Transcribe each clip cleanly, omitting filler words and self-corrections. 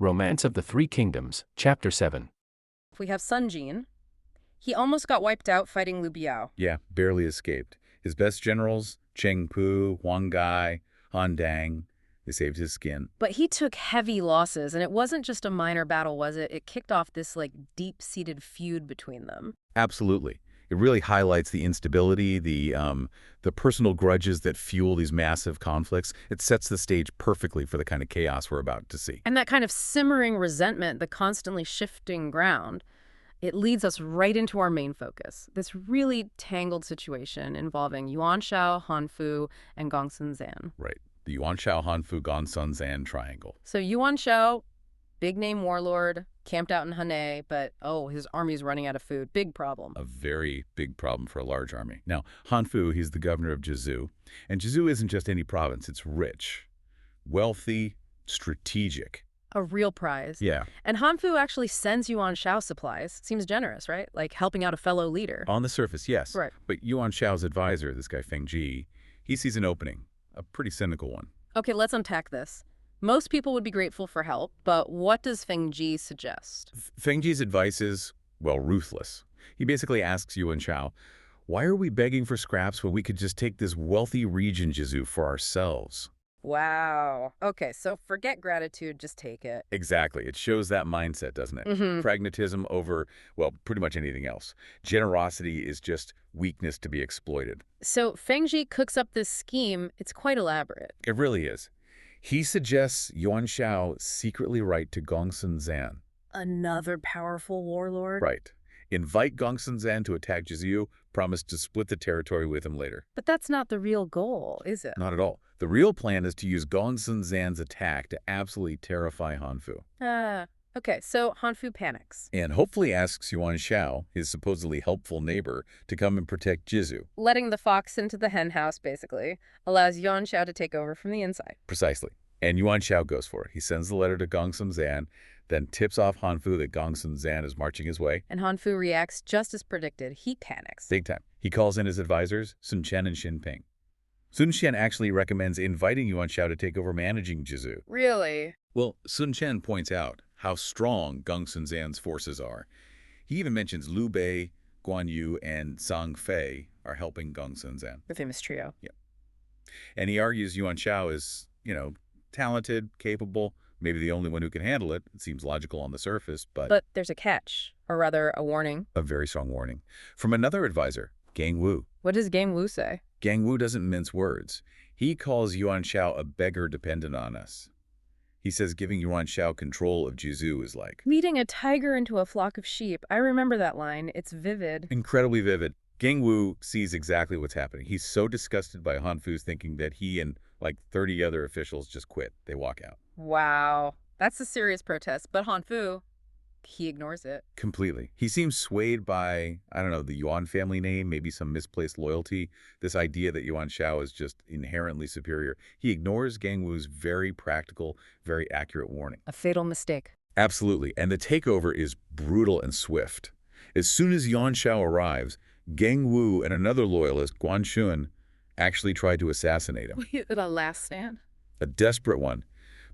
Romance of the Three Kingdoms, Chapter 7. We have Sun Jian. He almost got wiped out fighting Liu Biao. Yeah, barely escaped. His best generals, Cheng Pu, Huang Gai, Han Dang, they saved his skin. But he took heavy losses, and it wasn't just a minor battle, was it? It kicked off this, deep-seated feud between them. Absolutely. It really highlights the instability, the personal grudges that fuel these massive conflicts. It sets the stage perfectly for the kind of chaos we're about to see. And that kind of simmering resentment, the constantly shifting ground, it leads us right into our main focus, this really tangled situation involving Yuan Shao, Han Fu, and Gongsun Zan. Right. The Yuan Shao, Han Fu, Gongsun Zan triangle. So Yuan Shao, big-name warlord, camped out in Hanei, but, his army's running out of food. Big problem. A very big problem for a large army. Now, Han Fu, he's the governor of Jizu. And Jizu isn't just any province. It's rich, wealthy, strategic. A real prize. Yeah. And Han Fu actually sends Yuan Shao supplies. Seems generous, right? Like helping out a fellow leader. On the surface, yes. Right. But Yuan Shao's advisor, this guy Feng Ji, he sees an opening, a pretty cynical one. Okay, let's unpack this. Most people would be grateful for help, but what does Feng Ji suggest? Feng Ji's advice is, well, ruthless. He basically asks Yuan Shao, why are we begging for scraps when we could just take this wealthy region Jizu for ourselves? Wow. Okay, so forget gratitude, just take it. Exactly. It shows that mindset, doesn't it? Mm-hmm. Pragmatism over, well, pretty much anything else. Generosity is just weakness to be exploited. So Feng Ji cooks up this scheme. It's quite elaborate. It really is. He suggests Yuan Shao secretly write to Gongsun Zan. Another powerful warlord? Right. Invite Gongsun Zan to attack Jizu, promise to split the territory with him later. But that's not the real goal, is it? Not at all. The real plan is to use Gongsun Zan's attack to absolutely terrify Han Fu. Okay, so Han Fu panics. And hopefully asks Yuan Shao, his supposedly helpful neighbor, to come and protect Jizu. Letting the fox into the hen house, basically, allows Yuan Shao to take over from the inside. Precisely. And Yuan Shao goes for it. He sends the letter to Gongsun Zan, then tips off Han Fu that Gongsun Zan is marching his way. And Han Fu reacts just as predicted. He panics. Big time. He calls in his advisors, Sun Chen and Xin Ping. Sun Chen actually recommends inviting Yuan Shao to take over managing Jizu. Really? Well, Sun Chen points out how strong Gongsun Zan's forces are. He even mentions Liu Bei, Guan Yu, and Zhang Fei are helping Gongsun Zan. The famous trio. Yeah. And he argues Yuan Shao is, talented, capable, maybe the only one who can handle it. It seems logical on the surface, But there's a catch, or rather a warning. a very strong warning. From another advisor, Gang Wu. What does Gang Wu say? Gang Wu doesn't mince words. He calls Yuan Shao a beggar dependent on us. He says giving Yuan Shao control of Jizu is like... Leading a tiger into a flock of sheep. I remember that line. It's vivid. incredibly vivid. Gang Wu sees exactly what's happening. He's so disgusted by Han Fu's thinking that he and 30 other officials just quit. They walk out. Wow. That's a serious protest. But Han Fu, he ignores it. Completely. He seems swayed by, the Yuan family name, maybe some misplaced loyalty, this idea that Yuan Shao is just inherently superior. He ignores Gang Wu's very practical, very accurate warning. A fatal mistake. Absolutely. And the takeover is brutal and swift. As soon as Yuan Shao arrives, Gang Wu and another loyalist, Guan Shun, actually tried to assassinate him. A last stand? A desperate one.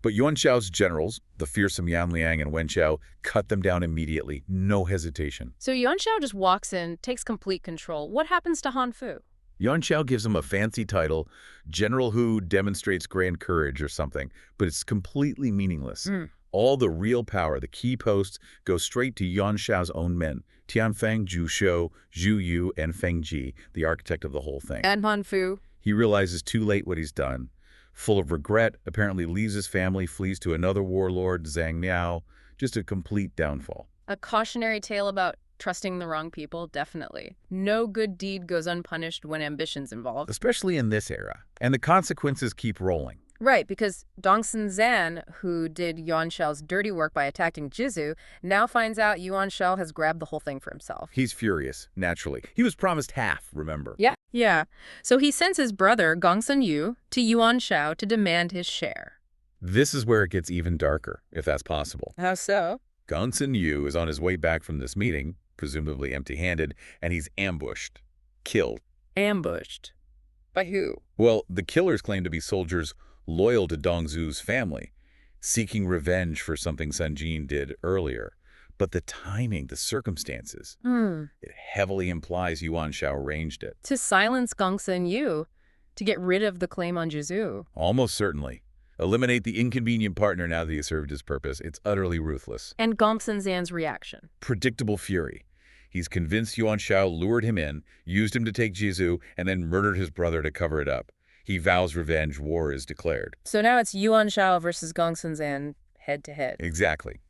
But Yuan Shao's generals, the fearsome Yan Liang and Wen Xiao, cut them down immediately, no hesitation. So Yuan Shao just walks in, takes complete control. What happens to Han Fu? Yuan Shao gives him a fancy title, General who demonstrates grand courage or something, but it's completely meaningless. All the real power, the key posts, go straight to Yuan Shao's own men, Tianfeng, Zhu Shou, Zhu Yu, and Feng Ji, the architect of the whole thing. And Han Fu? He realizes too late what he's done. Full of regret, apparently leaves his family, flees to another warlord, Zhang Miao. Just a complete downfall. A cautionary tale about trusting the wrong people, definitely. No good deed goes unpunished when ambition's involved. Especially in this era. And the consequences keep rolling. Right, because Gongsun Zan, who did Yuan Shao's dirty work by attacking Jizu, now finds out Yuan Shao has grabbed the whole thing for himself. He's furious, naturally. He was promised half, remember? Yeah. So he sends his brother, Gongsun Yu, to Yuan Shao to demand his share. This is where it gets even darker, if that's possible. How so? Gongsun Yu is on his way back from this meeting, presumably empty-handed, and he's ambushed. Killed. Ambushed. By who? Well, the killers claim to be soldiers loyal to Dongzhu's family. seeking revenge for something Sun Jian did earlier. But the timing, the circumstances, it heavily implies Yuan Shao arranged it. To silence Gongsun Yu, to get rid of the claim on Jizu. Almost certainly. Eliminate the inconvenient partner now that he served his purpose. It's utterly ruthless. And Gongsun Zan's reaction. Predictable fury. He's convinced Yuan Shao lured him in, used him to take Jizu, and then murdered his brother to cover it up. He vows revenge. War is declared. So now it's Yuan Shao versus Gongsun Zan head to head. Exactly.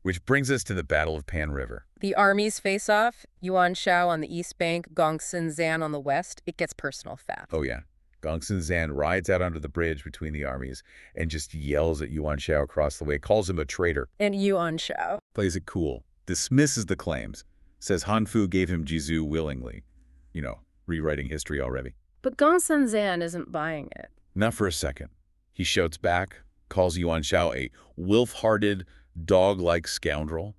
Which brings us to the Battle of Pan River. The armies face off, Yuan Shao on the east bank, Gongsun Zan on the west. It gets personal fast. Oh yeah. Gongsun Zan rides out onto the bridge between the armies and just yells at Yuan Shao across the way, calls him a traitor. And Yuan Shao plays it cool, dismisses the claims, says Han Fu gave him Jizu willingly. You know, rewriting history already. But Gongsun Zan isn't buying it. Not for a second. He shouts back, calls Yuan Shao a wolf-hearted, dog-like scoundrel.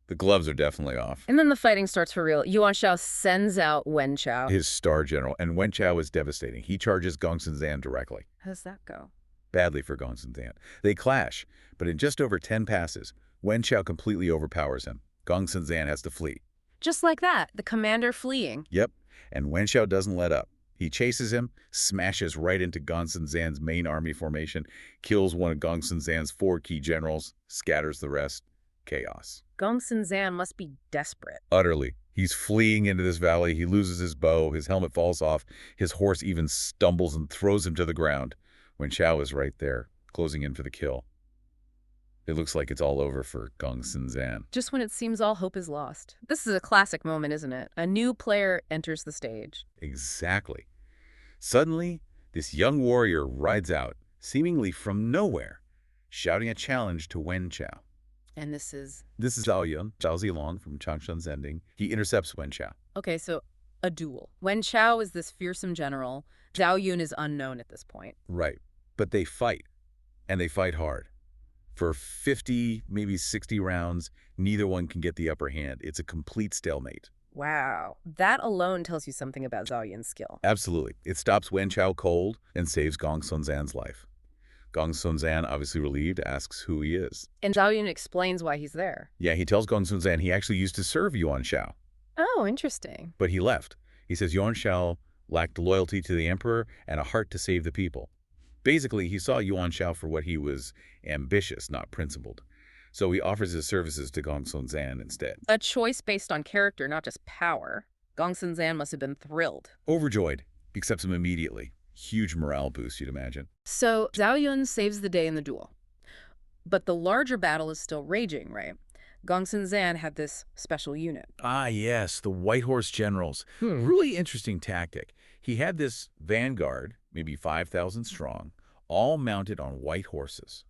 The gloves are definitely off. And then the fighting starts for real. Yuan Shao sends out Wen Chao. His star general, and Wen Chao is devastating. He charges Gongsun Zan directly. How does that go? Badly for Gongsun Zan. They clash, but in just over 10 passes, Wen Chao completely overpowers him. Gongsun Zan has to flee. Just like that, the commander fleeing. Yep, and Wen Chao doesn't let up. He chases him, smashes right into Gongsun Zan's main army formation, kills one of Gongsun Zan's 4 key generals, scatters the rest. Chaos. Gongsun Zan must be desperate. Utterly. He's fleeing into this valley. He loses his bow. His helmet falls off. His horse even stumbles and throws him to the ground. Wen Chao is right there, closing in for the kill. It looks like it's all over for Gongsun Zan. Just when it seems all hope is lost. This is a classic moment, isn't it? A new player enters the stage. Exactly. Suddenly, this young warrior rides out, seemingly from nowhere, shouting a challenge to Wen Chao. And this is Zhao Yun, Zhao Zilong from Changshan's ending. He intercepts Wen Chao. okay, so a duel. Wen Chao is this fearsome general. Zhao Yun is unknown at this point. Right. But they fight, and they fight hard. For 50, maybe 60 rounds, neither one can get the upper hand. It's a complete stalemate. Wow. That alone tells you something about Zhao Yun's skill. Absolutely. It stops Wen Chao cold and saves Gongsun Zan's life. Gongsun Zan, obviously relieved, asks who he is. And Zhao Yun explains why he's there. Yeah, he tells Gongsun Zan he actually used to serve Yuan Shao. Oh, interesting. But he left. He says Yuan Shao lacked loyalty to the emperor and a heart to save the people. Basically, he saw Yuan Shao for what he was, ambitious, not principled. So he offers his services to Gongsun Zan instead. A choice based on character, not just power. Gongsun Zan must have been thrilled. Overjoyed, accepts him immediately. Huge morale boost, you'd imagine. So Zhao Yun saves the day in the duel. But the larger battle is still raging, right? Gongsun Zan had this special unit. Ah, yes, the White Horse Generals. Really interesting tactic. He had this vanguard, maybe 5,000 strong, all mounted on white horses.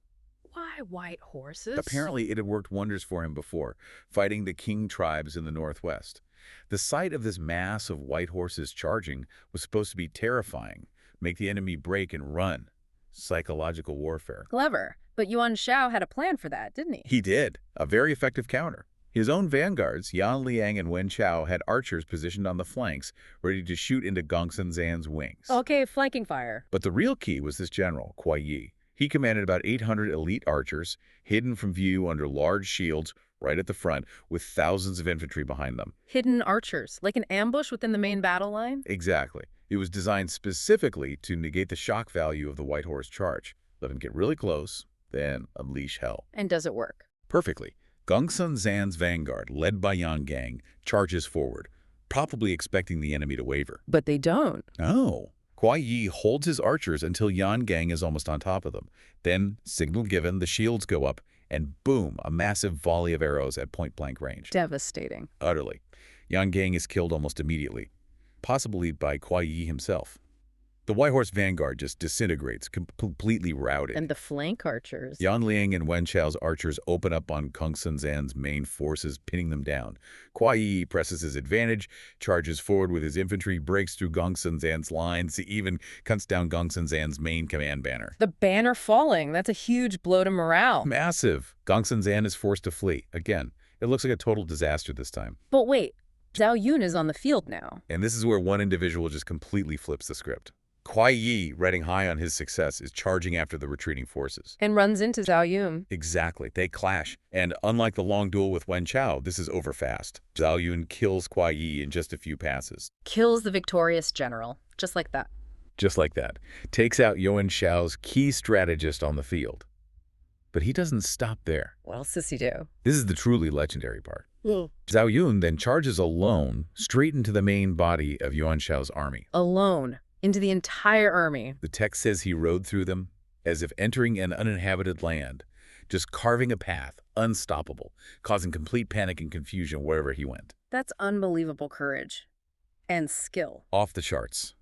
Why white horses? Apparently, it had worked wonders for him before, fighting the king tribes in the northwest. The sight of this mass of white horses charging was supposed to be terrifying, make the enemy break and run. Psychological warfare. Clever. But Yuan Shao had a plan for that, didn't he? He did. A very effective counter. His own vanguards, Yan Liang and Wen Chao, had archers positioned on the flanks, ready to shoot into Gongsun Zan's wings. Okay, flanking fire. But the real key was this general, Kuai Yi. He commanded about 800 elite archers, hidden from view under large shields right at the front, with thousands of infantry behind them. Hidden archers, like an ambush within the main battle line? Exactly. It was designed specifically to negate the shock value of the White Horse charge. Let him get really close, then unleash hell. And does it work? Perfectly. Gongsun Zan's vanguard, led by Yan Gang, charges forward, probably expecting the enemy to waver. But they don't. No. Kuai Yi holds his archers until Yan Gang is almost on top of them. Then, signal given, the shields go up, and boom, a massive volley of arrows at point-blank range. Devastating. Utterly. Yan Gang is killed almost immediately, possibly by Kuai Yi himself. The White Horse vanguard just disintegrates, completely routed. And the flank archers. Yan Liang and Wen Chao's archers open up on Gongsun Zan's main forces, pinning them down. Kuai Yi presses his advantage, charges forward with his infantry, breaks through Gongsun Zan's lines, even cuts down Gongsun Zan's main command banner. The banner falling. That's a huge blow to morale. Massive. Gongsun Zan is forced to flee. Again, it looks like a total disaster this time. But wait, Zhao Yun is on the field now. And this is where one individual just completely flips the script. Kuai Yi, riding high on his success, is charging after the retreating forces. And runs into Zhao Yun. Exactly. They clash. And unlike the long duel with Wen Chao, this is over fast. Zhao Yun kills Kuai Yi in just a few passes. Kills the victorious general, just like that. Just like that. Takes out Yuan Shao's key strategist on the field. But he doesn't stop there. What else does he do? This is the truly legendary part. Zhao Yun then charges alone straight into the main body of Yuan Shao's army. Alone. Into the entire army. The text says he rode through them as if entering an uninhabited land, just carving a path, unstoppable, causing complete panic and confusion wherever he went. That's unbelievable courage. And skill. Off the charts.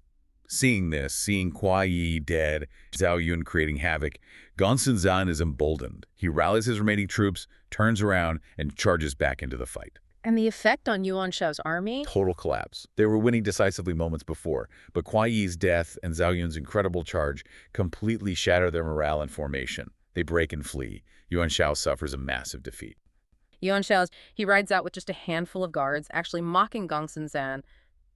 Seeing this, seeing Kuai Yi dead, Zhao Yun creating havoc, Gongsun Zan is emboldened. He rallies his remaining troops, turns around, and charges back into the fight. And the effect on Yuan Shao's army? Total collapse. They were winning decisively moments before, but Kuai Yi's death and Zhao Yun's incredible charge completely shatter their morale and formation. They break and flee. Yuan Shao suffers a massive defeat. Yuan Shao, he rides out with just a handful of guards, actually mocking Gongsun Zan,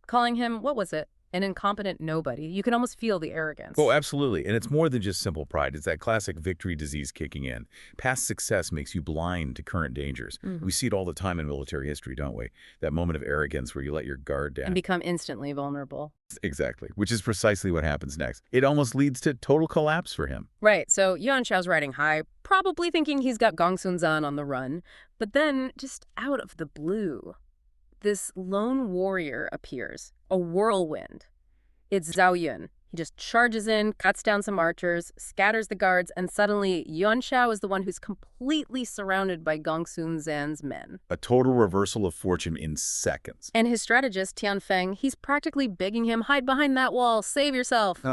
calling him, what was it? An incompetent nobody. You can almost feel the arrogance. Oh, absolutely. And it's more than just simple pride. It's that classic victory disease kicking in. Past success makes you blind to current dangers. We see it all the time in military history, don't we? That moment of arrogance where you let your guard down. And become instantly vulnerable. Exactly, which is precisely what happens next. It almost leads to total collapse for him. Right, so Yuan Shao's riding high, probably thinking he's got Gongsun Zan on the run. But then, just out of the blue, this lone warrior appears, a whirlwind. It's Zhao Yun. He just charges in, cuts down some archers, scatters the guards, and suddenly Yuan Shao is the one who's completely surrounded by Gongsun Zan's men. A total reversal of fortune in seconds. And his strategist, Tian Feng, he's practically begging him, hide behind that wall, save yourself.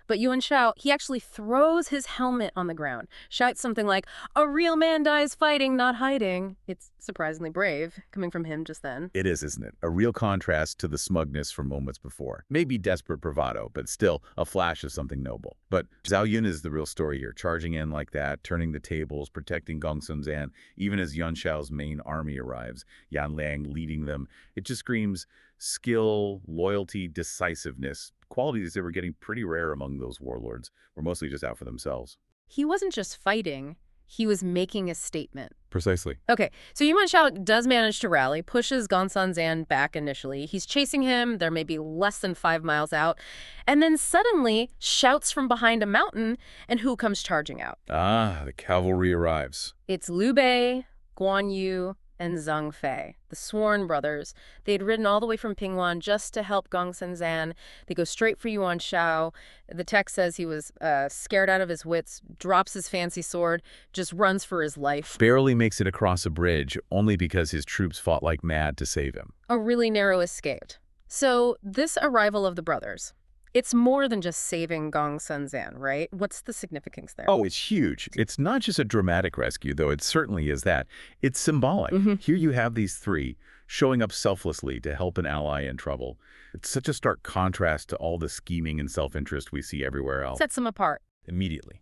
But Yuan Shao, he actually throws his helmet on the ground, shouts something like, a real man dies fighting, not hiding. It's surprisingly brave, coming from him just then. It is, isn't it? A real contrast to the smugness from moments before. Maybe desperate bravado, but still a flash of something noble. But Zhao Yun is the real story here, charging in like that, turning the tables, protecting Gongsun Zan, even as Yuan Shao's main army arrives, Yan Liang leading them. It just screams skill, loyalty, decisiveness, qualities that were getting pretty rare among those warlords, were mostly just out for themselves. He wasn't just fighting, he was making a statement. Precisely. Okay, so Yuan Shao does manage to rally, pushes Gongsun Zan back initially. He's chasing him, they're maybe less than 5 miles out, and then suddenly shouts from behind a mountain, and who comes charging out? Ah, the cavalry arrives. It's Liu Bei, Guan Yu, and Zhang Fei, the sworn brothers. They'd ridden all the way from Pingwan just to help Gongsun Zan. They go straight for Yuan Shao. The text says he was scared out of his wits, drops his fancy sword, just runs for his life. Barely makes it across a bridge, only because his troops fought like mad to save him. A really narrow escape. So this arrival of the brothers, it's more than just saving Gongsun Zan, right? What's the significance there? Oh, it's huge. It's not just a dramatic rescue, though it certainly is that. It's symbolic. Here you have these three showing up selflessly to help an ally in trouble. It's such a stark contrast to all the scheming and self-interest we see everywhere else. Sets them apart. Immediately.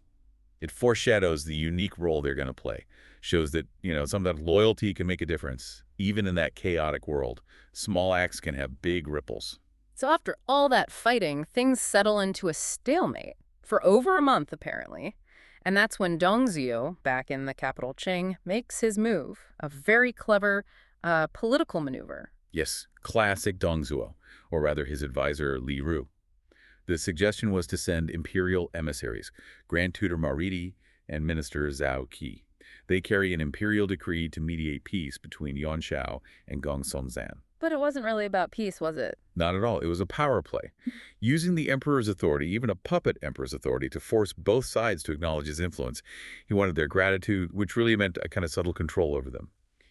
It foreshadows the unique role they're going to play. Shows that, some of that loyalty can make a difference. Even in that chaotic world, small acts can have big ripples. So after all that fighting, things settle into a stalemate for over a month, apparently. And that's when Dongzhuo, back in the capital Qing, makes his move, a very clever political maneuver. Yes, classic Dongzhuo, or rather his advisor Li Ru. The suggestion was to send imperial emissaries, Grand Tutor Maridi and Minister Zhao Qi. They carry an imperial decree to mediate peace between Yuan Shao and Gongsun Zan. But it wasn't really about peace, was it? Not at all. It was a power play. Using the emperor's authority, even a puppet emperor's authority, to force both sides to acknowledge his influence. He wanted their gratitude, which really meant a kind of subtle control over them,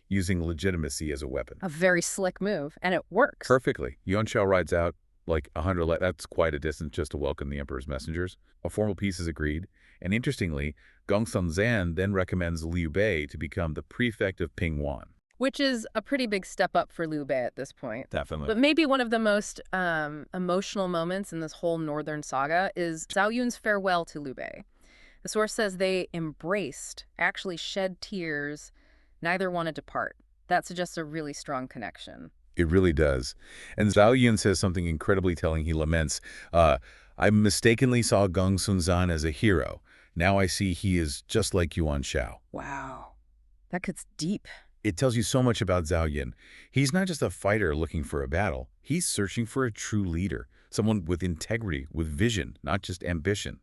using legitimacy as a weapon. A very slick move, and it works. Perfectly. Yuan Shao rides out like 100, that's quite a distance just to welcome the emperor's messengers. A formal peace is agreed, and interestingly, Gongsun Zan then recommends Liu Bei to become the prefect of Pingwan. Which is a pretty big step up for Liu Bei at this point. Definitely. But maybe one of the most emotional moments in this whole northern saga is Zhao Yun's farewell to Liu Bei. The source says they embraced, actually shed tears. Neither wanted to part. That suggests a really strong connection. It really does. And Zhao Yun says something incredibly telling. He laments, I I mistakenly saw Gong Sun as a hero. Now I see he is just like Yuan Shao. Wow. That cuts deep. It tells you so much about Zhao Yun. He's not just a fighter looking for a battle. He's searching for a true leader, someone with integrity, with vision, not just ambition.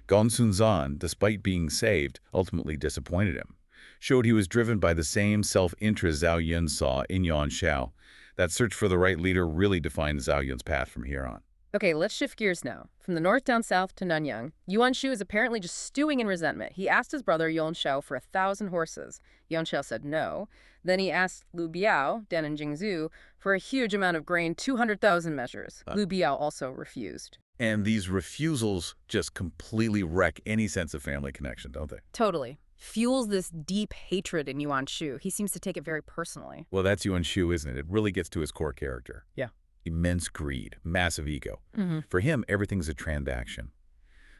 Gong Sun, despite being saved, ultimately disappointed him. Showed he was driven by the same self-interest Zhao Yun saw in Yuan Shao. That search for the right leader really defined Zhao Yun's path from here on. Okay, let's shift gears now. From the north down south to Nanyang, Yuan Shu is apparently just stewing in resentment. He asked his brother Yuan Shao for 1,000 horses. Yuan Shao said no. Then he asked Liu Biao, down in Jingzhou, for a huge amount of grain, 200,000 measures. Liu Biao also refused. And these refusals just completely wreck any sense of family connection, don't they? Totally. Fuels this deep hatred in Yuan Shu. He seems to take it very personally. Well, that's Yuan Shu, isn't it? It really gets to his core character. Yeah. Immense greed, massive ego. For him, everything's a transaction.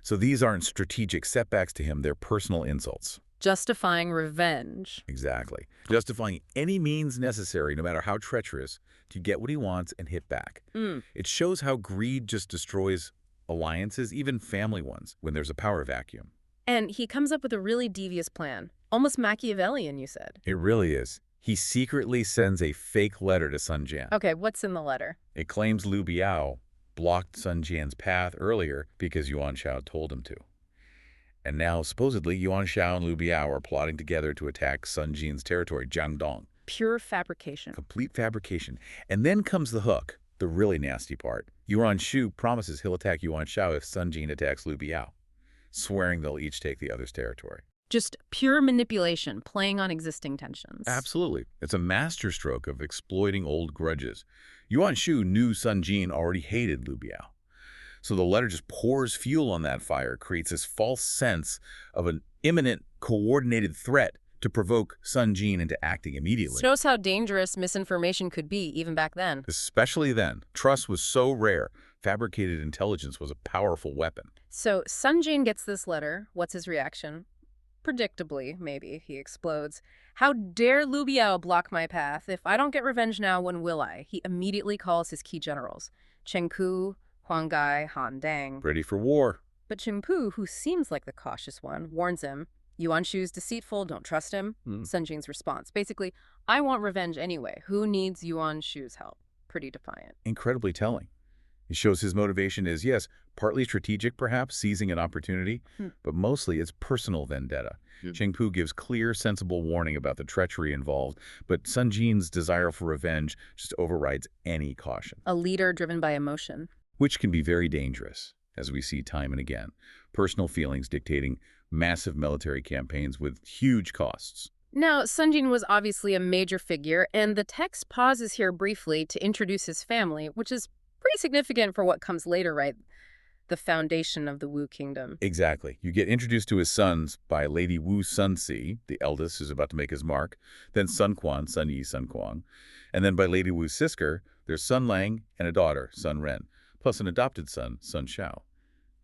So these aren't strategic setbacks to him, they're personal insults. Justifying revenge. Exactly. Justifying any means necessary, no matter how treacherous, to get what he wants and hit back. It shows how greed just destroys alliances, even family ones, when there's a power vacuum. And he comes up with a really devious plan. Almost Machiavellian, you said. It really is. He secretly sends a fake letter to Sun Jian. Okay, what's in the letter? It claims Liu Biao blocked Sun Jian's path earlier because Yuan Shao told him to. And now, supposedly, Yuan Shao and Liu Biao are plotting together to attack Sun Jian's territory, Jiangdong. Pure fabrication. Complete fabrication. And then comes the hook, the really nasty part. Yuan Shu promises he'll attack Yuan Shao if Sun Jian attacks Liu Biao, swearing they'll each take the other's territory. Just pure manipulation, playing on existing tensions. Absolutely. It's a masterstroke of exploiting old grudges. Yuan Shu knew Sun Jian already hated Liu Biao. So the letter just pours fuel on that fire, creates this false sense of an imminent, coordinated threat to provoke Sun Jian into acting immediately. Shows how dangerous misinformation could be even back then. Especially then. Trust was so rare. Fabricated intelligence was a powerful weapon. So Sun Jian gets this letter. What's his reaction? Predictably, maybe, he explodes. How dare Liu Biao block my path? If I don't get revenge now, when will I? He immediately calls his key generals. Chen Ku, Huang Gai, Han Dang. Ready for war. But Chen Pu, who seems like the cautious one, warns him, Yuan Shu's deceitful, don't trust him. Sun Jian's response. Basically, I want revenge anyway. Who needs Yuan Shu's help? Pretty defiant. Incredibly telling. It shows his motivation is, yes, partly strategic perhaps, seizing an opportunity, but mostly it's personal vendetta. Cheng Pu gives clear, sensible warning about the treachery involved, but Sun Jian's desire for revenge just overrides any caution. A leader driven by emotion. Which can be very dangerous, as we see time and again. Personal feelings dictating massive military campaigns with huge costs. Now, Sun Jian was obviously a major figure, and the text pauses here briefly to introduce his family, which is pretty significant for what comes later, right? The foundation of the Wu kingdom. Exactly. You get introduced to his sons by Lady Wu Sunsi, the eldest who's about to make his mark, then Sun Quan, Sun Yi, Sun Kuang, and then by Lady Wu's sister, there's Sun Lang and a daughter, Sun Ren, plus an adopted son, Sun Shao.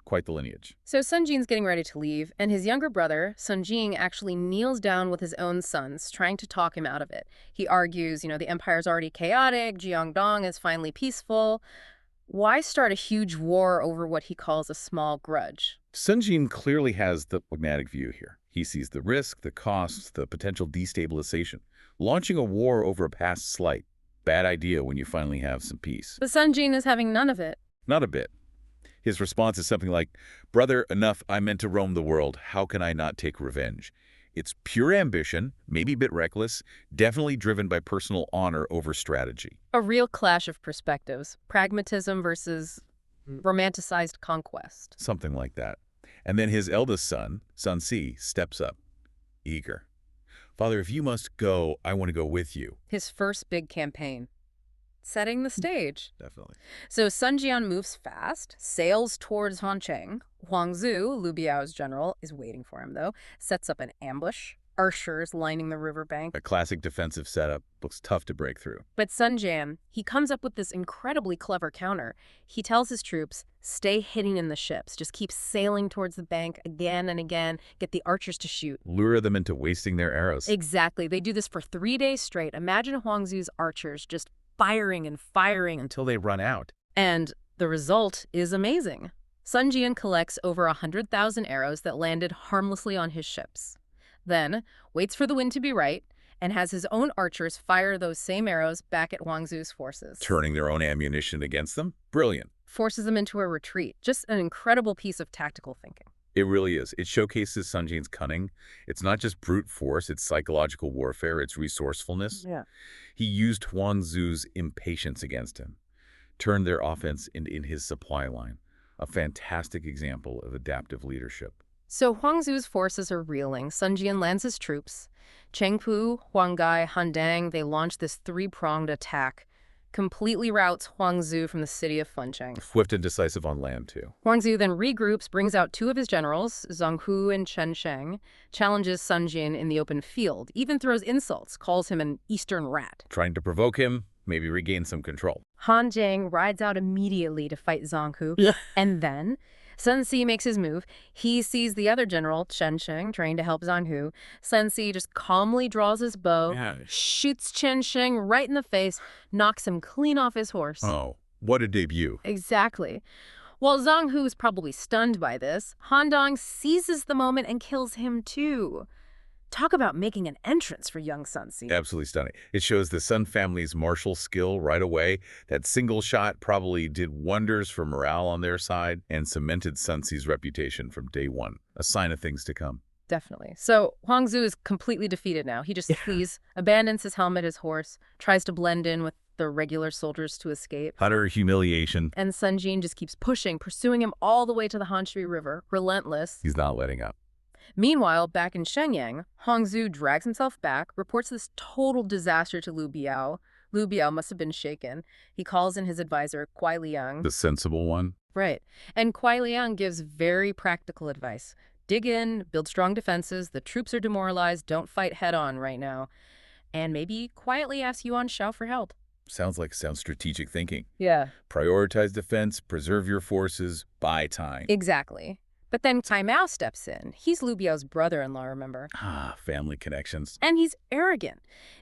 Quite the lineage. So Sun Jian's getting ready to leave, and his younger brother, Sun Jing, actually kneels down with his own sons, trying to talk him out of it. He argues, the empire's already chaotic, Jiangdong is finally peaceful. Why start a huge war over what he calls a small grudge? Sun Jian clearly has the pragmatic view here. He sees the risk, the costs, the potential destabilization. Launching a war over a past slight. Bad idea when you finally have some peace. But Sun Jian is having none of it. Not a bit. His response is something like, "Brother, enough, I meant to roam the world. How can I not take revenge?" It's pure ambition, maybe a bit reckless, definitely driven by personal honor over strategy. A real clash of perspectives. Pragmatism versus romanticized conquest. Something like that. And then his eldest son, Sun Si, steps up, eager. "Father, if you must go, I want to go with you." His first big campaign. Setting the stage. Definitely. So Sun Jian moves fast, sails towards Hancheng. Huang Zu, Liu Biao's general, is waiting for him, though, sets up an ambush. Archers lining the riverbank. A classic defensive setup. Looks tough to break through. But Sun Jian, he comes up with this incredibly clever counter. He tells his troops, stay hidden in the ships. Just keep sailing towards the bank again and again. Get the archers to shoot. Lure them into wasting their arrows. Exactly. They do this for 3 days straight. Imagine Huang Zu's archers just firing and firing Until they run out. And the result is amazing. Sun Jian collects over 100,000 arrows that landed harmlessly on his ships. Then, waits for the wind to be right, and has his own archers fire those same arrows back at Huang Zu's forces. Turning their own ammunition against them? Brilliant. Forces them into a retreat. Just an incredible piece of tactical thinking. It really is. It showcases Sun Jian's cunning. It's not just brute force, it's psychological warfare, it's resourcefulness. Yeah. He used Huang Zu's impatience against him, turned their offense in his supply line. A fantastic example of adaptive leadership. So Huang Zu's forces are reeling. Sun Jian lands his troops. Chengpu, Huanggai, Handang, they launch this three-pronged attack. Completely routes Huang Zu from the city of Funcheng. Swift and decisive on land, too. Huang Zu then regroups, brings out two of his generals, Zhang Hu and Chen Sheng, challenges Sun Jian in the open field, even throws insults, calls him an eastern rat. Trying to provoke him, maybe regain some control. Han Jing rides out immediately to fight Zhang Hu. And then Sun Si makes his move. He sees the other general, Chen Sheng, trying to help Zhang Hu. Sun Si just calmly draws his bow, shoots Chen Sheng right in the face, knocks him clean off his horse. Oh, what a debut. Exactly. While Zhang Hu is probably stunned by this, Han Dong seizes the moment and kills him too. Talk about making an entrance for young Sun Si. Absolutely stunning. It shows the Sun family's martial skill right away. That single shot probably did wonders for morale on their side and cemented Sun Si's reputation from day one. A sign of things to come. Definitely. So Huang Zu is completely defeated now. He just flees, abandons his helmet, his horse, tries to blend in with the regular soldiers to escape. Utter humiliation. And Sun Jian just keeps pushing, pursuing him all the way to the Hanshui River, relentless. He's not letting up. Meanwhile, back in Shenyang, Huang Zu drags himself back, reports this total disaster to Liu Biao. Liu Biao must have been shaken. He calls in his advisor, Kuai Liang. The sensible one? Right. And Kuai Liang gives very practical advice. Dig in, build strong defenses, the troops are demoralized, don't fight head-on right now. And maybe quietly ask Yuan Shao for help. Sounds strategic thinking. Yeah. Prioritize defense, preserve your forces, buy time. Exactly. But then Cai Mao steps in. He's Liu Biao's brother-in-law, remember? Family connections. And he's arrogant.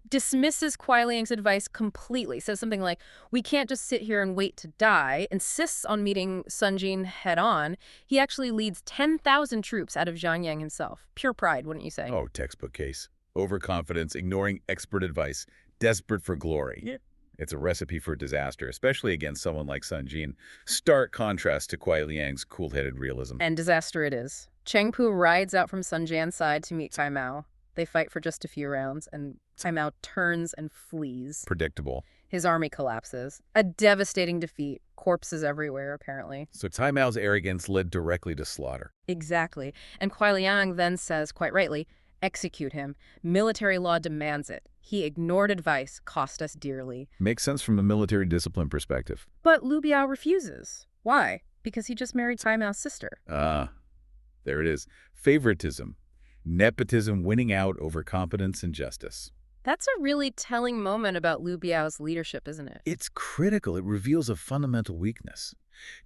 Dismisses Kuai Liang's advice completely. Says something like, we can't just sit here and wait to die. Insists on meeting Sun Jian head-on. He actually leads 10,000 troops out of Jianyang himself. Pure pride, wouldn't you say? Oh, textbook case. Overconfidence, ignoring expert advice, desperate for glory. Yeah. It's a recipe for disaster, especially against someone like Sun Jian. Stark contrast to Kuai Liang's cool-headed realism. And disaster it is. Chengpu rides out from Sun Jian's side to meet Cai Mao. They fight for just a few rounds, and Cai Mao turns and flees. Predictable. His army collapses. A devastating defeat. Corpses everywhere, apparently. So Cai Mao's arrogance led directly to slaughter. Exactly. And Kuai Liang then says, quite rightly, execute him. Military law demands it. He ignored advice, cost us dearly. Makes sense from a military discipline perspective. But Liu Biao refuses. Why? Because he just married Cai Mao's sister. There it is. Favoritism. Nepotism winning out over competence and justice. That's a really telling moment about Liu Biao's leadership, isn't it? It's critical. It reveals a fundamental weakness.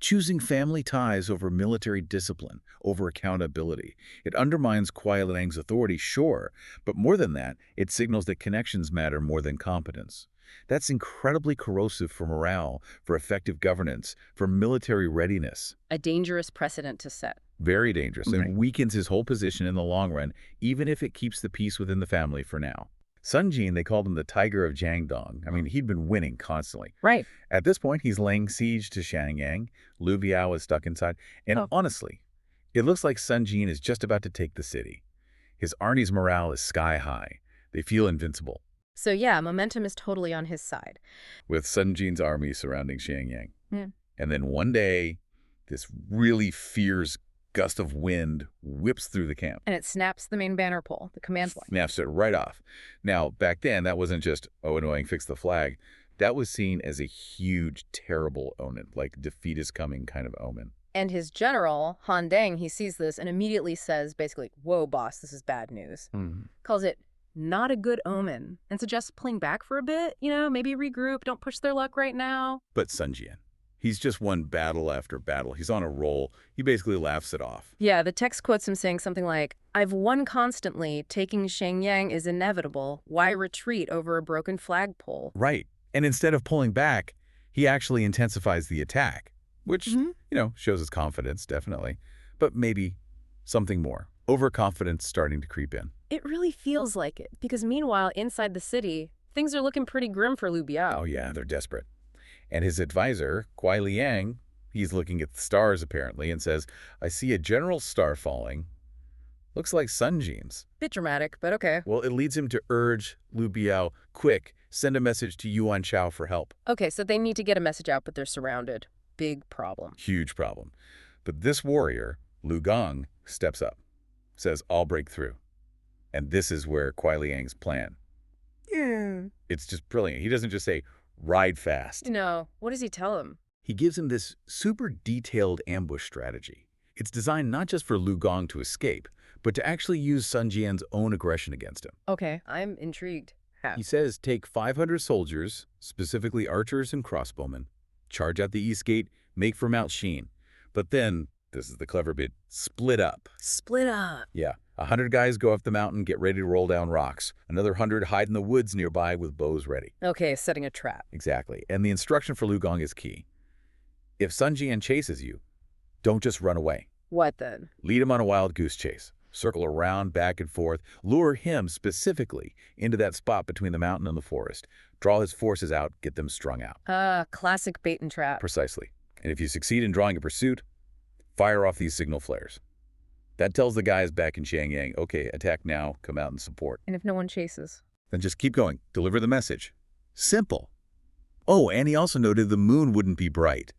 Choosing family ties over military discipline, over accountability. It undermines Kuai Liang's authority, sure, but more than that, it signals that connections matter more than competence. That's incredibly corrosive for morale, for effective governance, for military readiness. A dangerous precedent to set. Very dangerous, and weakens his whole position in the long run, even if it keeps the peace within the family for now. Sun Jian, they called him the Tiger of Jiangdong. I mean, he'd been winning constantly. Right. At this point, he's laying siege to Shenyang. Liu Biao is stuck inside. And honestly, it looks like Sun Jian is just about to take the city. His army's morale is sky high. They feel invincible. So yeah, momentum is totally on his side. With Sun Jian's army surrounding Shenyang. Yeah. And then one day, this really fierce gust of wind whips through the camp. And it snaps the main banner pole, the command line. Snaps it right off. Now, back then, that wasn't just, oh, annoying, fix the flag. That was seen as a huge, terrible omen, like defeat is coming kind of omen. And his general, Han Dang, he sees this and immediately says, basically, whoa, boss, this is bad news. Calls it not a good omen and suggests pulling back for a bit, maybe regroup, don't push their luck right now. But Sun Jian, he's just won battle after battle. He's on a roll. He basically laughs it off. Yeah, the text quotes him saying something like, I've won constantly. Taking Shenyang is inevitable. Why retreat over a broken flagpole? Right. And instead of pulling back, he actually intensifies the attack. which, shows his confidence, definitely. But maybe something more. Overconfidence starting to creep in. It really feels like it, because meanwhile, inside the city, things are looking pretty grim for Liu Biao. Oh, yeah, they're desperate. And his advisor, Kuai Liang, he's looking at the stars, apparently, and says, I see a general star falling. Looks like Sun Jian's. Bit dramatic, but okay. Well, it leads him to urge Liu Biao, quick, send a message to Yuan Shao for help. Okay, so they need to get a message out, but they're surrounded. Big problem. Huge problem. But this warrior, Lu Gong, steps up, says, I'll break through. And this is where Kuai Liang's plan. It's just brilliant. He doesn't just say, ride fast. No, what does he tell him? He gives him this super detailed ambush strategy. It's designed not just for Lu Gong to escape, but to actually use Sun Jian's own aggression against him. Okay, I'm intrigued. He says take 500 soldiers, specifically archers and crossbowmen, charge out the east gate, make for Mount Xin. But then, this is the clever bit, split up. Split up. Yeah, 100 guys go up the mountain, get ready to roll down rocks. Another 100 hide in the woods nearby with bows ready. Okay, setting a trap. Exactly. And the instruction for Lu Gong is key. If Sun Jian chases you, don't just run away. What then? Lead him on a wild goose chase. Circle around, back and forth. Lure him specifically into that spot between the mountain and the forest. Draw his forces out, get them strung out. Classic bait and trap. Precisely. And if you succeed in drawing a pursuit, fire off these signal flares. That tells the guys back in Xiangyang, okay, attack now, come out and support. And if no one chases? Then just keep going. Deliver the message. Simple. Oh, and he also noted the moon wouldn't be bright.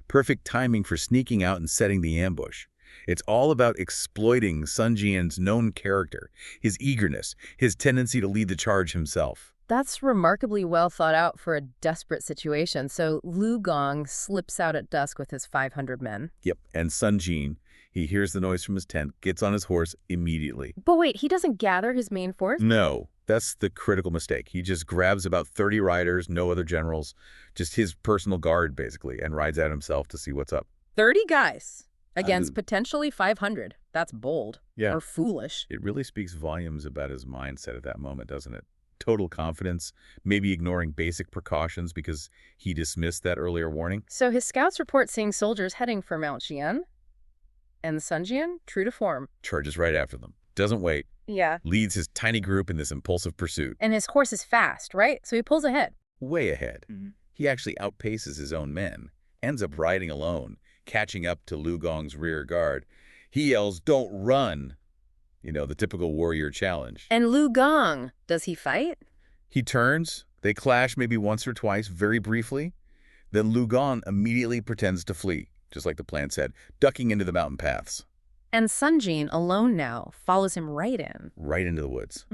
Perfect timing for sneaking out and setting the ambush. It's all about exploiting Sun Jian's known character, his eagerness, his tendency to lead the charge himself. That's remarkably well thought out for a desperate situation. So Lu Gong slips out at dusk with his 500 men. Yep, and Sun Jian, he hears the noise from his tent, gets on his horse immediately. But wait, he doesn't gather his main force? No, that's the critical mistake. He just grabs about 30 riders, no other generals, just his personal guard, basically, and rides out himself to see what's up. 30 guys against potentially 500. That's bold. Yeah. Or foolish. It really speaks volumes about his mindset at that moment, doesn't it? Total confidence, maybe ignoring basic precautions because he dismissed that earlier warning. So his scouts report seeing soldiers heading for Mount Jian. And Sun Jian, true to form, Charges right after them. Doesn't wait. Yeah. Leads his tiny group in this impulsive pursuit. And his horse is fast, right? So he pulls ahead. Way ahead. He actually outpaces his own men. Ends up riding alone, catching up to Lu Gong's rear guard. He yells, don't run. You know, the typical warrior challenge. And Lu Gong, does he fight? He turns. They clash maybe once or twice, very briefly. Then Lu Gong immediately pretends to flee, just like the plan said, ducking into the mountain paths. And Sun Jian, alone now, follows him right in. Right into the woods.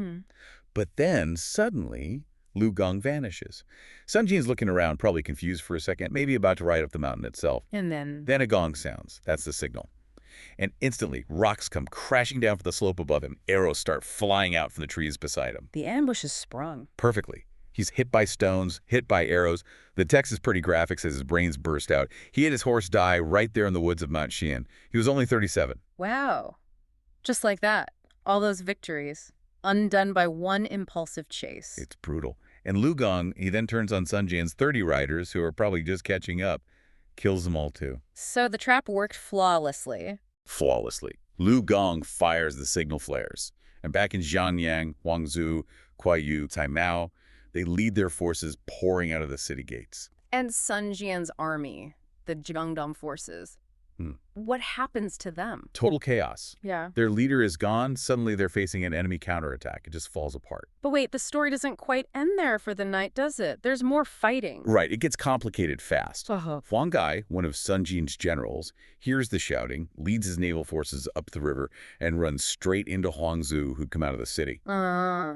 But then, suddenly, Lu Gong vanishes. Sun Jian's looking around, probably confused for a second, maybe about to ride up the mountain itself. And then... Then a gong sounds. That's the signal. And instantly, rocks come crashing down from the slope above him. Arrows start flying out from the trees beside him. The ambush is sprung. Perfectly. He's hit by stones, hit by arrows. The text is pretty graphic, says his brains burst out. He had his horse die right there in the woods of Mount Xian. He was only 37. Wow. Just like that. All those victories, undone by one impulsive chase. It's brutal. And Lu Gong, he then turns on Sun Jian's 30 riders, who are probably just catching up, kills them all too. So the trap worked flawlessly. Flawlessly. Lu Gong fires the signal flares. And back in Jianyang, Huangzhou, Kuaiyu, Taimao, they lead their forces pouring out of the city gates. And Sun Jian's army, the Jiangdong forces. What happens to them? Total chaos. Yeah. Their leader is gone. Suddenly they're facing an enemy counterattack. It just falls apart. But wait, the story doesn't quite end there for the night, does it? There's more fighting. Right. It gets complicated fast. Uh-huh. Huang Gai, one of Sun Jian's generals, hears the shouting, leads his naval forces up the river, and runs straight into Huangzhou, who'd come out of the city.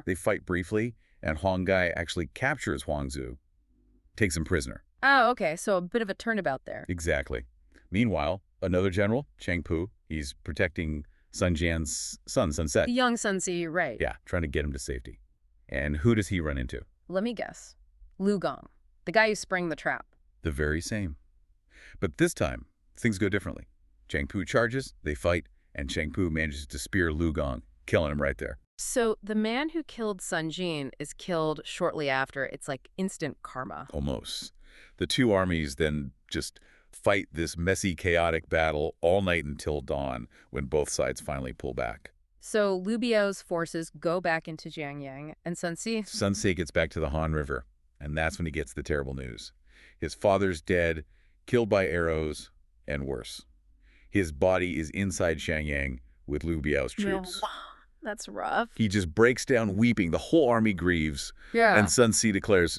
They fight briefly, and Huang Gai actually captures Huangzhou, takes him prisoner. Oh, okay. So a bit of a turnabout there. Exactly. Meanwhile, another general, Chang Pu, he's protecting Sun Jian's son, Sunset. The young Sun Si, right. Yeah, trying to get him to safety. And who does he run into? Let me guess. Lu Gong, the guy who sprang the trap. The very same. But this time, things go differently. Chang Pu charges, they fight, and Chang Pu manages to spear Lu Gong, killing him right there. So the man who killed Sun Jian is killed shortly after. It's like instant karma. Almost. The two armies then just fight this messy, chaotic battle all night until dawn, when both sides finally pull back. So Liu Biao's forces go back into Jiangyang, and Sun Ce. Sun Ce gets back to the Han River, and that's when he gets the terrible news. His father's dead, killed by arrows, and worse. His body is inside Xiangyang with Liu Biao's troops. That's rough. He just breaks down weeping. The whole army grieves. Yeah. And Sun Ce declares,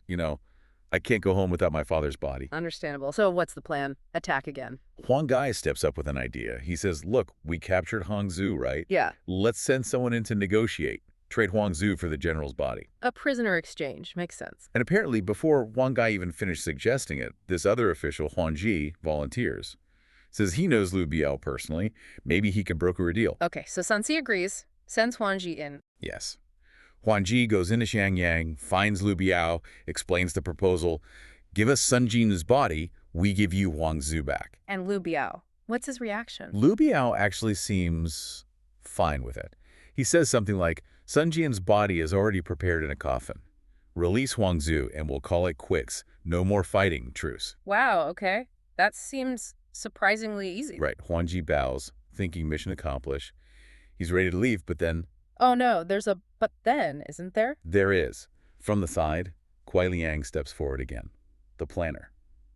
I can't go home without my father's body. Understandable. So what's the plan? Attack again. Huang Gai steps up with an idea. He says, look, we captured Hangzhou, right? Yeah. Let's send someone in to negotiate. Trade Huangzhou for the general's body. A prisoner exchange. Makes sense. And apparently, before Huang Gai even finished suggesting it, this other official, Huang Ji, volunteers. Says he knows Liu Biao personally. Maybe he can broker a deal. Okay, so Sun Ce agrees, sends Huang Ji in. Yes. Huang Ji goes into Xiangyang, finds Liu Biao, explains the proposal. Give us Sun Jin's body, we give you Huangzhou back. And Liu Biao, what's his reaction? Liu Biao actually seems fine with it. He says something like, Sun Jian's body is already prepared in a coffin. Release Huangzhou and we'll call it quits. No more fighting, truce. Wow, okay. That seems surprisingly easy. Right, Huang Ji bows, thinking mission accomplished. He's ready to leave, but then... Oh no, there's a but then, isn't there? There is. From the side, Kuai Liang steps forward again. The planner.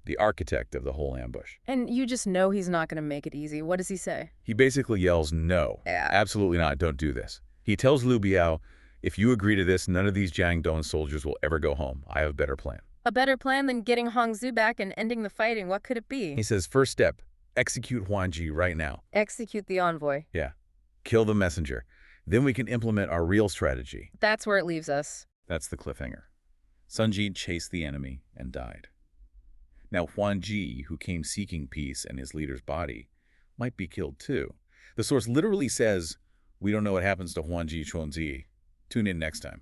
The architect of the whole ambush. And you just know he's not going to make it easy. What does he say? He basically yells, no, absolutely not, don't do this. He tells Liu Biao, if you agree to this, none of these Jiangdong soldiers will ever go home. I have a better plan. A better plan than getting Hangzhou back and ending the fighting. What could it be? He says, first step, execute Huang Ji right now. Execute the envoy. Yeah. Kill the messenger. Then we can implement our real strategy. That's where it leaves us. That's the cliffhanger. Sun Ji chased the enemy and died. Now Huang Ji, who came seeking peace and his leader's body, might be killed too. The source literally says, we don't know what happens to Huang Ji Chuanzi. Tune in next time.